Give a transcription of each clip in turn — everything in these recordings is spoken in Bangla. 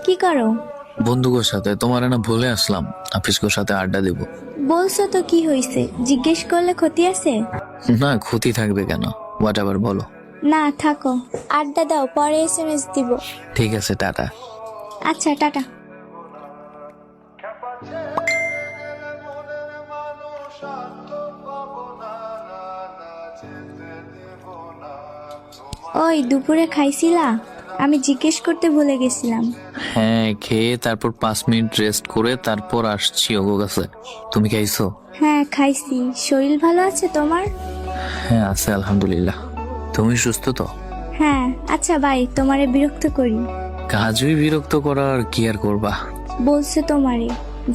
কি করো? বন্ধুদের সাথে তোমার না ভুলে আসলাম, আফিসকের সাথে আড্ডা দেব। বলছো তো কি হয়েছে? জিজ্ঞেস করলে ক্ষতি আছে? না, ক্ষতি থাকবে কেন? হোয়াট এভার বলো। না থাকো, আড্ডা দাও, পরে SMS দিব। ঠিক আছে, টাটা। আচ্ছা টাটা। ওই দুপুরে খাইছিলা? আমি জিজ্ঞেস করতে ভুলে গেছিলাম। হ্যাঁ, খেয়ে তারপর 5 মিনিট রেস্ট করে তারপর আসছি ওগো কাছে। তুমি খাইছো? হ্যাঁ খাইছি। শরীর ভালো আছে তোমার? হ্যাঁ আছে, আলহামদুলিল্লাহ। তুমি সুস্থ তো? হ্যাঁ। আচ্ছা বাই, তোমারে বিরক্ত করি? কাজই বিরক্ত করার, কি আর করবা। বলছে তোমারে।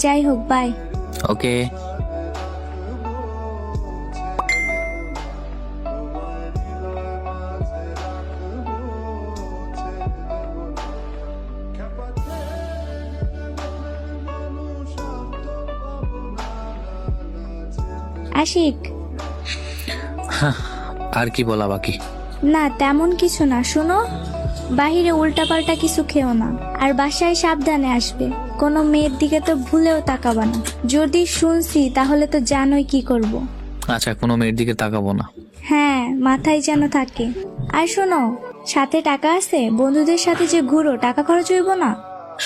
যাই হোক, বাই। ওকে। আশিক। আর কি বলা বাকি? না তেমন কিছু না, শোনো, বাহিরে উল্টাপাল্টা কিছু খেও না, আর বাসায় সাবধানে আসবে। কোনো মেয়ের দিকে তো ভুলেও তাকাবা না। যদি শুনছি তাহলে তো জানোই কি করব। আচ্ছা, কোনো মেয়ের দিকে তাকাবো না। হ্যাঁ, মাথায় যেন থাকে। আর শোনো, সাথে টাকা আছে? বন্ধুদের সাথে যে ঘুরো, টাকা খরচ হইব না?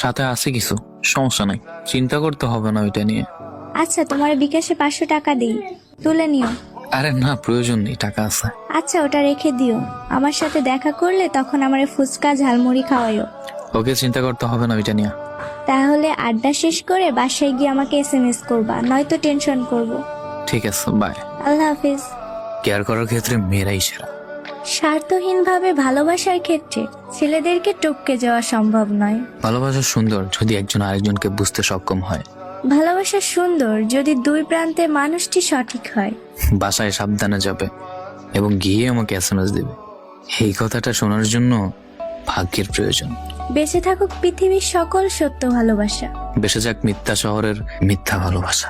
সাথে আছে কিছু, সমস্যা নাই, চিন্তা করতে হবে না ওইটা নিয়ে। আচ্ছা, তোমার বিকাশে 500 টাকা দিই, তুলে নিও। আরে না, প্রয়োজন নেই, টাকা আছে। আচ্ছা, ওটা রেখে দিও। আমার সাথে দেখা করলে তখন আমারে ফুচকা ঝালমুড়ি খাওয়াইও। ওকে, চিন্তা করতে হবে না ওইটা নিয়ে। তাহলে আড্ডা শেষ করে বাসায় গিয়ে আমাকে SMS করবা, নয়তো টেনশন করব। ঠিক আছে, বাই। Allah Hafiz. কেয়ার করার ক্ষেত্রে মেয়েরাই সেরা। স্বার্থহীনভাবে ভালোবাসার ক্ষেত্রে ছেলেদেরকে টপকে যাওয়া সম্ভব নয়। ভালোবাসা সুন্দর যদি একজন আরেকজনকে বুঝতে সক্ষম হয়। ভালোবাসা সুন্দর যদি দুই প্রান্তে মানুষটি সঠিক হয়। বাসায় সাবধানে যাবে এবং গিয়ে আমাকে SMS দেবে। এই কথাটা শোনার জন্য ভাগ্যের প্রয়োজন। বেঁচে থাকুক পৃথিবীর সকল সত্য ভালোবাসা। বেঁচে যাক মিথ্যা শহরের মিথ্যা ভালোবাসা।